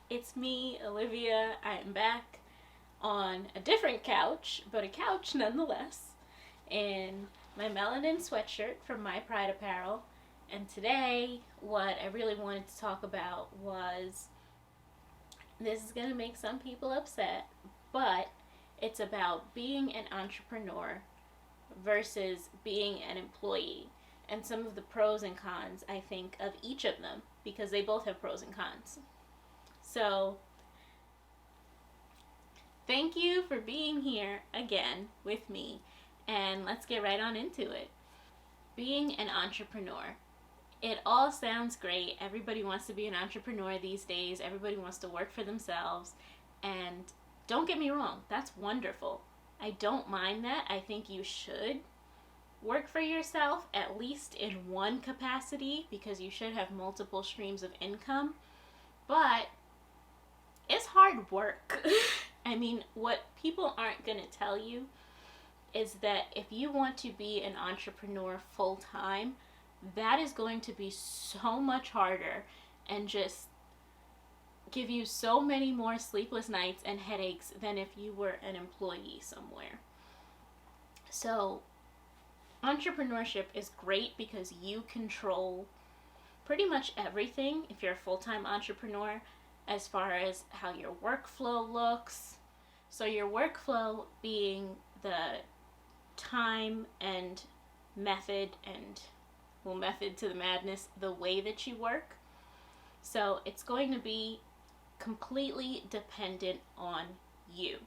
It's me, Olivia. I am back on a different couch, but a couch nonetheless, in my melanin sweatshirt from My Pride Apparel. And today, what I really wanted to talk about was this is going to make some people upset, but it's about being an entrepreneur versus being an employee and some of the pros and cons, I think, of each of them because they both have pros and cons. So, thank you for being here again with me, and let's get right on into it. Being an entrepreneur. It all sounds great. Everybody wants to be an entrepreneur these days, everybody wants to work for themselves, and don't get me wrong, that's wonderful. I don't mind that. I think you should work for yourself, at least in one capacity, because you should have multiple streams of income. But it's hard work. I mean, what people aren't going to tell you is that if you want to be an entrepreneur full time, that is going to be so much harder and just give you so many more sleepless nights and headaches than if you were an employee somewhere. So, entrepreneurship is great because you control pretty much everything if you're a full-time entrepreneur, as far as how your workflow looks. So your workflow being the time and method and, well, method to the madness, the way that you work. So it's going to be completely dependent on you.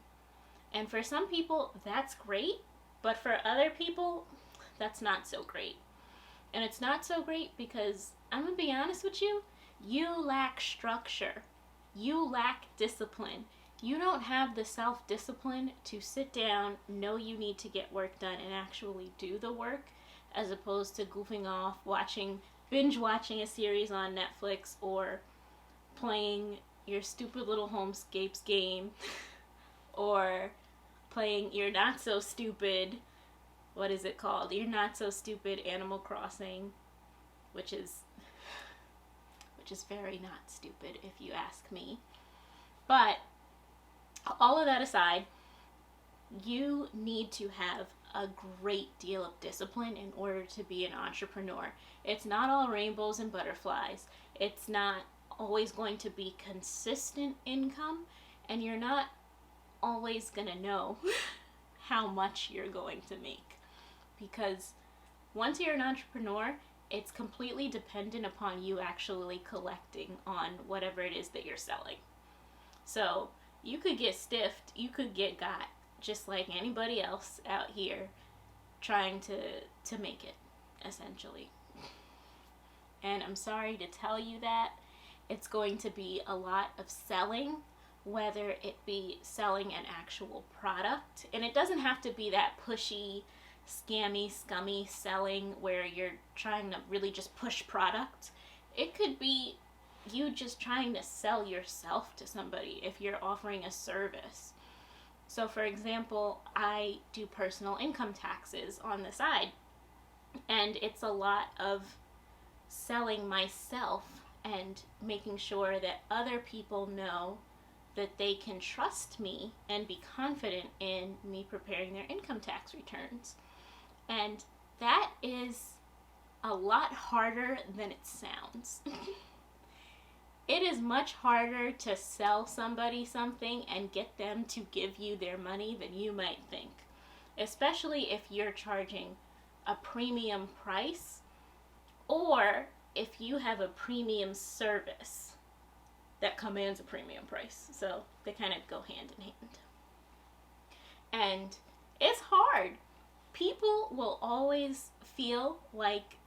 And for some people, that's great, but for other people, that's not so great. And it's not so great because, I'm going to be honest with you, you lack structure. You lack discipline. You don't have the self-discipline to sit down, know you need to get work done, and actually do the work, as opposed to goofing off, binge watching a series on Netflix, or playing your stupid little Homescapes game, or playing your not so stupid, what is it called? Your not so stupid Animal Crossing, which is very not stupid if you ask me. But all of that aside, you need to have a great deal of discipline in order to be an entrepreneur. It's not all rainbows and butterflies. It's not always going to be consistent income, and you're not always going to know how much you're going to make. Because once you're an entrepreneur, it's completely dependent upon you actually collecting on whatever it is that you're selling. So you could get stiffed, you could get got, just like anybody else out here trying to make it, essentially. And I'm sorry to tell you that it's going to be a lot of selling, whether it be selling an actual product. And it doesn't have to be that pushy, scammy, scummy selling where you're trying to really just push product. It could be you just trying to sell yourself to somebody if you're offering a service. So for example, I do personal income taxes on the side, and it's a lot of selling myself and making sure that other people know that they can trust me and be confident in me preparing their income tax returns. And that is a lot harder than it sounds. It is much harder to sell somebody something and get them to give you their money than you might think. Especially if you're charging a premium price, or if you have a premium service that commands a premium price. So they kind of go hand in hand. And it's hard. People will always feel like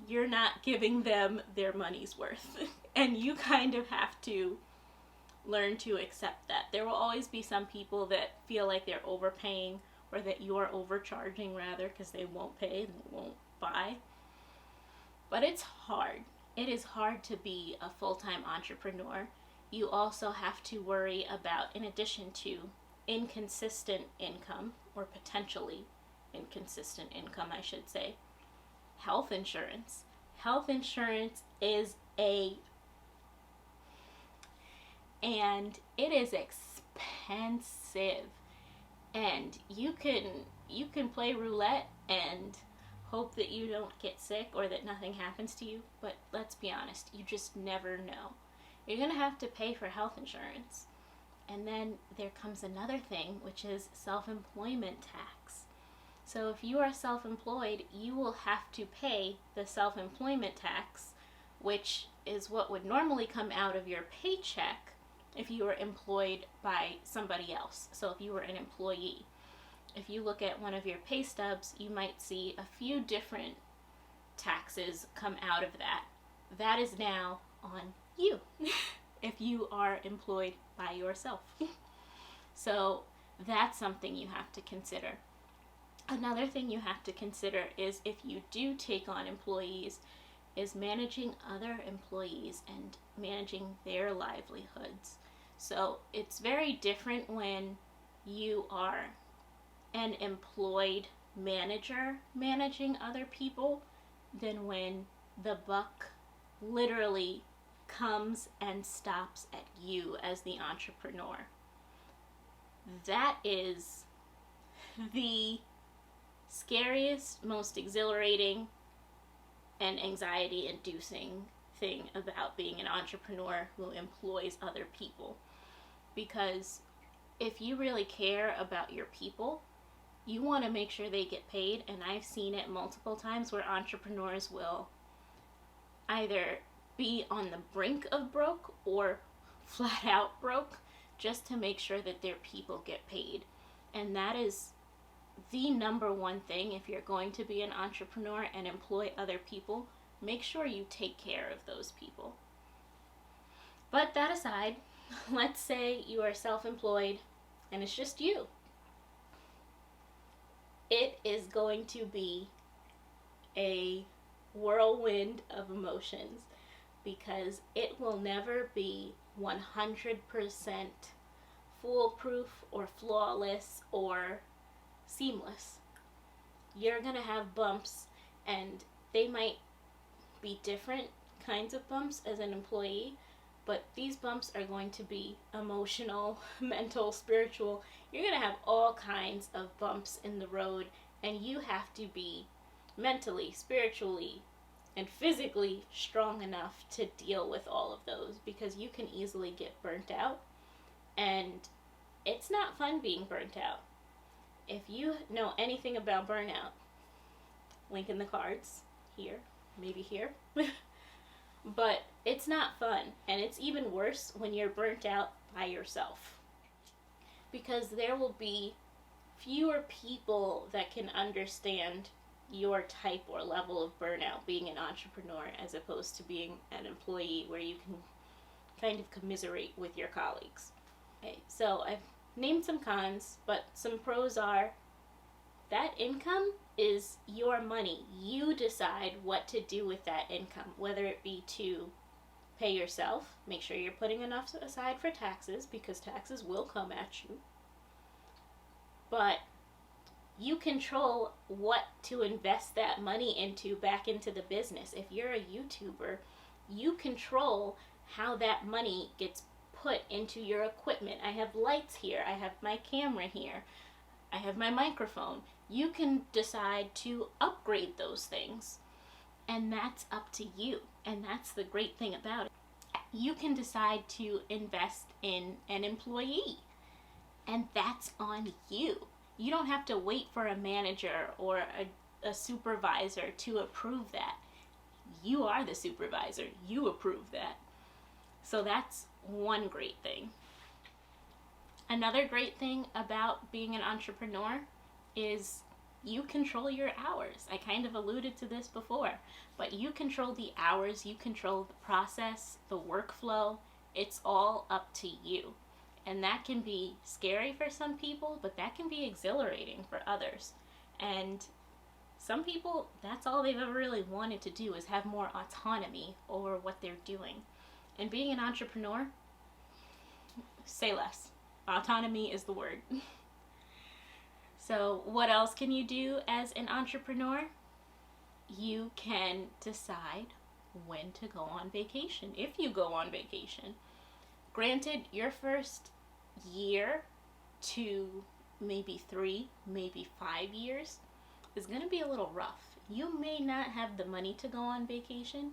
you're not giving them their money's worth. And you kind of have to learn to accept that. There will always be some people that feel like they're overpaying, or that you're overcharging rather, because they won't pay and they won't buy. But it's hard. It is hard to be a full-time entrepreneur. You also have to worry about, in addition to inconsistent income, or potentially inconsistent income, I should say, health insurance. Health insurance is and it is expensive. And you can play roulette and hope that you don't get sick or that nothing happens to you, but let's be honest, you just never know. You're going to have to pay for health insurance. And then there comes another thing, which is self-employment tax. So if you are self-employed, you will have to pay the self-employment tax, which is what would normally come out of your paycheck if you were employed by somebody else. So if you were an employee. If you look at one of your pay stubs, you might see a few different taxes come out of that. That is now on you if you are employed by yourself. So that's something you have to consider. Another thing you have to consider is if you do take on employees, is managing other employees and managing their livelihoods. So it's very different when you are an employed manager managing other people than when the buck literally comes and stops at you as the entrepreneur. That is the scariest, most exhilarating, and anxiety-inducing thing about being an entrepreneur who employs other people. Because if you really care about your people, you want to make sure they get paid, and I've seen it multiple times where entrepreneurs will either be on the brink of broke or flat out broke just to make sure that their people get paid. And that is the number one thing. If you're going to be an entrepreneur and employ other people, make sure you take care of those people. But that aside, let's say you are self-employed and it's just you. It is going to be a whirlwind of emotions because it will never be 100% foolproof or flawless or seamless. You're going to have bumps, and they might be different kinds of bumps as an employee, but these bumps are going to be emotional, mental, spiritual. You're going to have all kinds of bumps in the road, and you have to be mentally, spiritually, and physically strong enough to deal with all of those, because you can easily get burnt out, and it's not fun being burnt out. If you know anything about burnout, link in the cards, here, maybe here. But it's not fun, and it's even worse when you're burnt out by yourself. Because there will be fewer people that can understand your type or level of burnout being an entrepreneur as opposed to being an employee where you can kind of commiserate with your colleagues. Okay, so I've named some cons, but some pros are that income is your money. You decide what to do with that income, whether it be to pay yourself, make sure you're putting enough aside for taxes, because taxes will come at you. But you control what to invest that money into back into the business. If you're a YouTuber, you control how that money gets put into your equipment. I have lights here, I have my camera here, I have my microphone. You can decide to upgrade those things, and that's up to you. And that's the great thing about it. You can decide to invest in an employee, and that's on you. You don't have to wait for a manager or a supervisor to approve that. You are the supervisor. You approve that. So that's one great thing. Another great thing about being an entrepreneur is you control your hours. I kind of alluded to this before, but you control the hours, you control the process, the workflow. It's all up to you. And that can be scary for some people, but that can be exhilarating for others. And some people, that's all they've ever really wanted to do, is have more autonomy over what they're doing. And being an entrepreneur, say less. Autonomy is the word. So what else can you do as an entrepreneur? You can decide when to go on vacation, if you go on vacation. Granted, your first year to maybe 3, maybe 5 years is going to be a little rough. You may not have the money to go on vacation.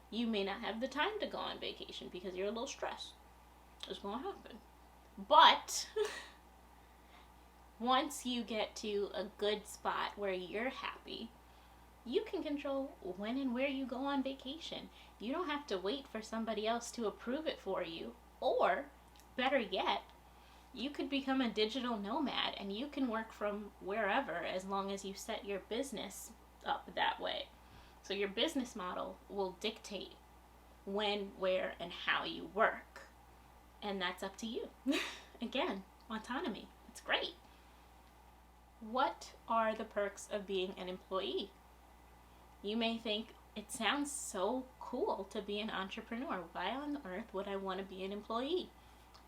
You may not have the time to go on vacation because you're a little stressed. It's going to happen. But once you get to a good spot where you're happy, you can control when and where you go on vacation. You don't have to wait for somebody else to approve it for you. Or, better yet, you could become a digital nomad and you can work from wherever as long as you set your business up that way. So your business model will dictate when, where, and how you work. And that's up to you. Again, autonomy. It's great. What are the perks of being an employee? You may think, it sounds so cool to be an entrepreneur. Why on earth would I want to be an employee?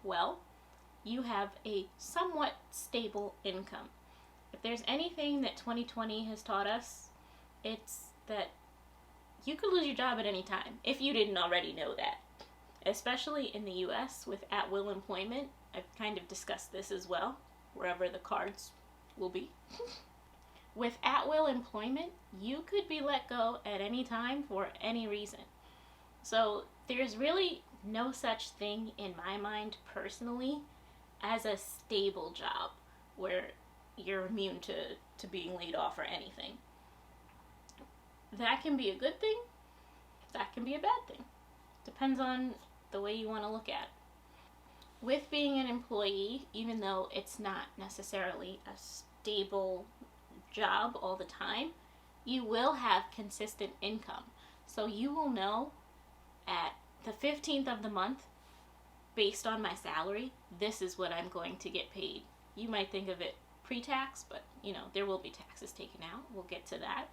Well, you have a somewhat stable income. If there's anything that 2020 has taught us, it's that you could lose your job at any time, if you didn't already know that. Especially in the US with at-will employment. I've kind of discussed this as well, wherever the cards will be. With at-will employment, you could be let go at any time for any reason. So there's really no such thing in my mind personally as a stable job where you're immune to being laid off or anything. That can be a good thing. That can be a bad thing. Depends on the way you want to look at it. With being an employee, even though it's not necessarily a stable job all the time, you will have consistent income. So you will know at the 15th of the month, based on my salary, this is what I'm going to get paid. You might think of it pre-tax, but there will be taxes taken out. We'll get to that.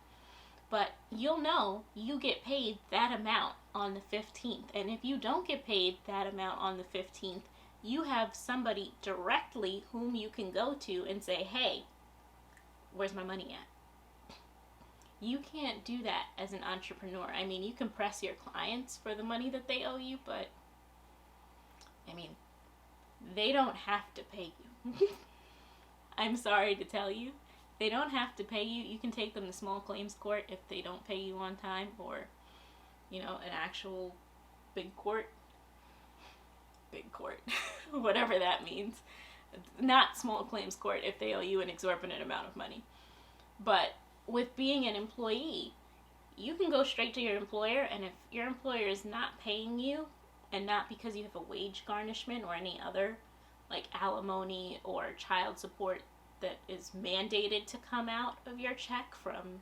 But you'll know you get paid that amount on the 15th. And if you don't get paid that amount on the 15th, you have somebody directly whom you can go to and say, hey, where's my money at? You can't do that as an entrepreneur. I mean, you can press your clients for the money that they owe you, but they don't have to pay you. I'm sorry to tell you. They don't have to pay you. You can take them to small claims court if they don't pay you on time, or, an actual big court. Big court. Whatever that means. Not small claims court if they owe you an exorbitant amount of money. But with being an employee, you can go straight to your employer, and if your employer is not paying you, and not because you have a wage garnishment or any other, like alimony or child support that is mandated to come out of your check from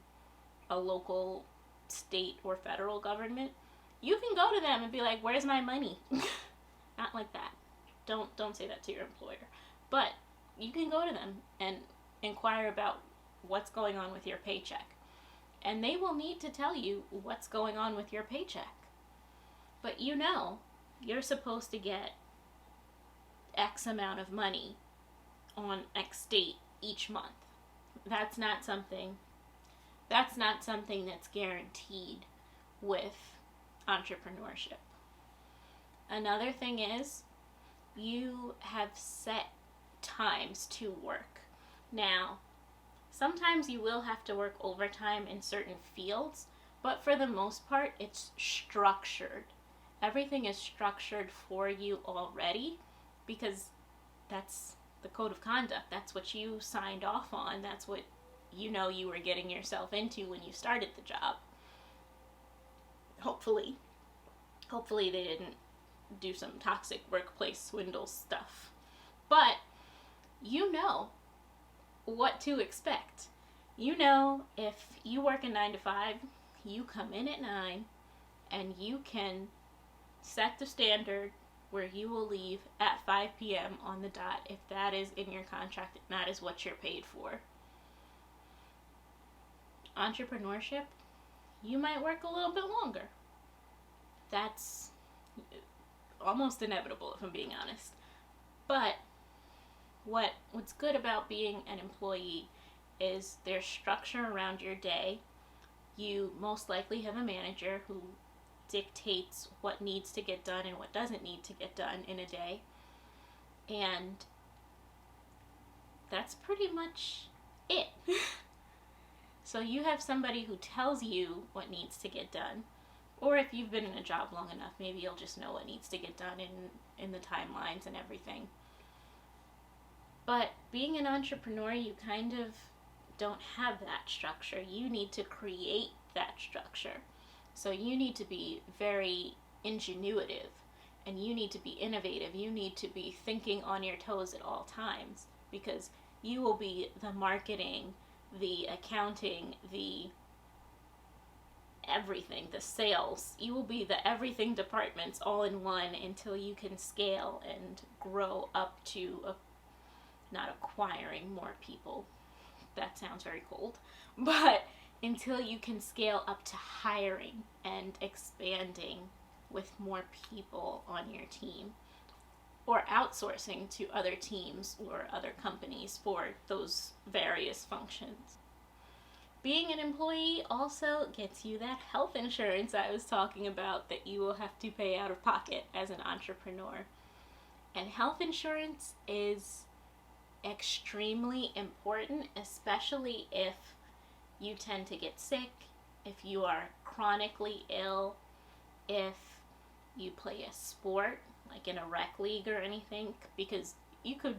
a local, state, or federal government, you can go to them and be like, where's my money? Not like that. Don't say that to your employer. But you can go to them and inquire about what's going on with your paycheck. And they will need to tell you what's going on with your paycheck. But you're supposed to get X amount of money on X date each month. That's not something that's guaranteed with entrepreneurship. Another thing is you have set times to work. Now, sometimes you will have to work overtime in certain fields, but for the most part, it's structured. Everything is structured for you already because that's the code of conduct. That's what you signed off on. That's what you were getting yourself into when you started the job. Hopefully they didn't do some toxic workplace swindle stuff. But you know what to expect. If you work a 9 to 5, you come in at 9 and you can set the standard where you will leave at 5 p.m. on the dot if that is in your contract and that is what you're paid for. Entrepreneurship, you might work a little bit longer. That's almost inevitable, if I'm being honest. But what's good about being an employee is there's structure around your day. You most likely have a manager who dictates what needs to get done and what doesn't need to get done in a day. And that's pretty much it. So you have somebody who tells you what needs to get done. Or if you've been in a job long enough, maybe you'll just know what needs to get done in the timelines and everything. But being an entrepreneur, you kind of don't have that structure. You need to create that structure. So you need to be very ingenuitive, and you need to be innovative. You need to be thinking on your toes at all times, because you will be the marketing, the accounting, the everything, the sales. You will be the everything departments all in one until you can scale and grow up to not acquiring more people. That sounds very cold. But until you can scale up to hiring and expanding with more people on your team, or outsourcing to other teams or other companies for those various functions. Being an employee also gets you that health insurance I was talking about that you will have to pay out of pocket as an entrepreneur. And health insurance is extremely important, especially if you tend to get sick, if you are chronically ill, if you play a sport, like in a rec league or anything, because you could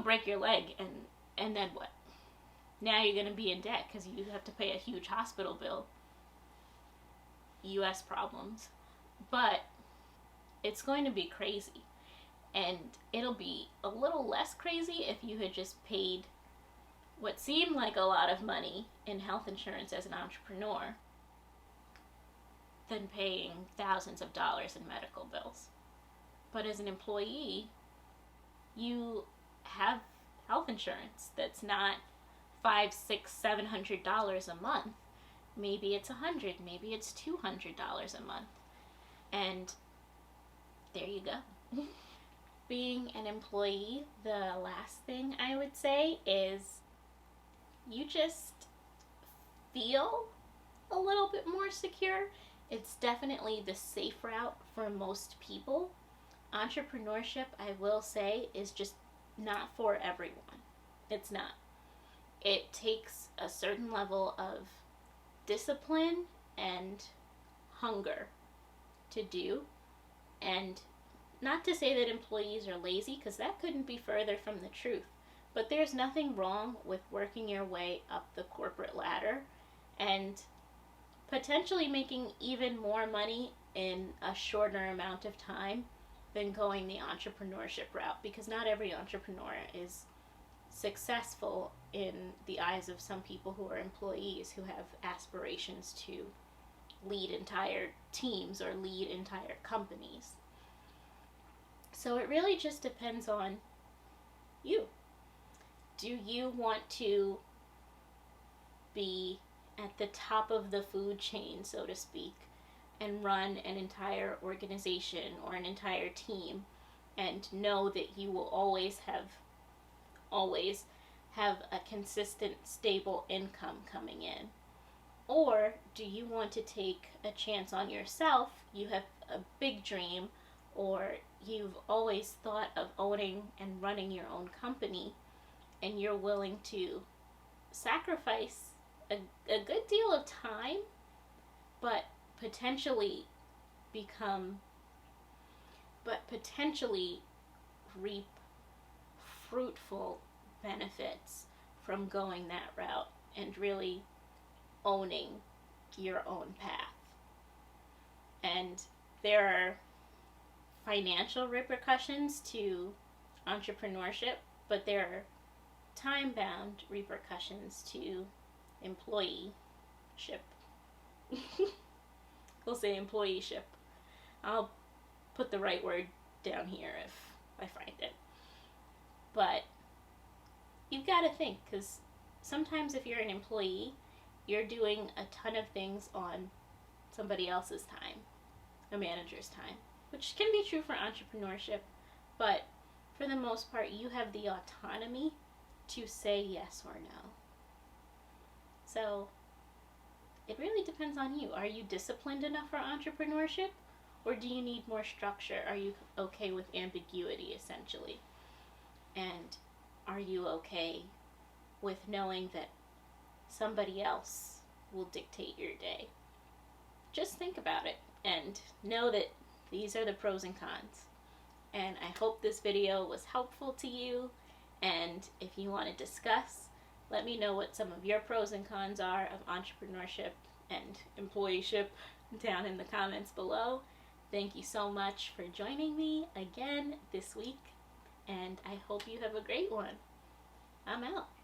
break your leg and then what? Now you're going to be in debt because you have to pay a huge hospital bill. US problems. But it's going to be crazy. And it'll be a little less crazy if you had just paid what seemed like a lot of money in health insurance as an entrepreneur than paying thousands of dollars in medical bills. But as an employee, you have health insurance that's not $500, $600, $700 a month. Maybe it's $100, maybe it's $200 a month. And there you go. Being an employee, the last thing I would say is you just feel a little bit more secure. It's definitely the safe route for most people. Entrepreneurship, I will say, is just not for everyone. It's not. It takes a certain level of discipline and hunger to do. And not to say that employees are lazy, because that couldn't be further from the truth. But there's nothing wrong with working your way up the corporate ladder and potentially making even more money in a shorter amount of time than going the entrepreneurship route, because not every entrepreneur is successful in the eyes of some people who are employees who have aspirations to lead entire teams or lead entire companies. So it really just depends on you. Do you want to be at the top of the food chain, so to speak, and run an entire organization or an entire team and know that you will always have a consistent, stable income coming in? Or do you want to take a chance on yourself? You have a big dream, or you've always thought of owning and running your own company, and you're willing to sacrifice a good deal of time, but potentially reap fruitful benefits from going that route and really owning your own path. And there are financial repercussions to entrepreneurship, but there are time-bound repercussions to employeeship. We'll say employeeship. I'll put the right word down here if I find it. But you've got to think, because sometimes if you're an employee, you're doing a ton of things on somebody else's time, a manager's time, which can be true for entrepreneurship, but for the most part, you have the autonomy to say yes or no. So it really depends on you. Are you disciplined enough for entrepreneurship? Or do you need more structure? Are you okay with ambiguity, essentially? And are you okay with knowing that somebody else will dictate your day? Just think about it and know that these are the pros and cons. And I hope this video was helpful to you. And if you want to discuss, let me know what some of your pros and cons are of entrepreneurship and employeeship down in the comments below. Thank you so much for joining me again this week, and I hope you have a great one. I'm out.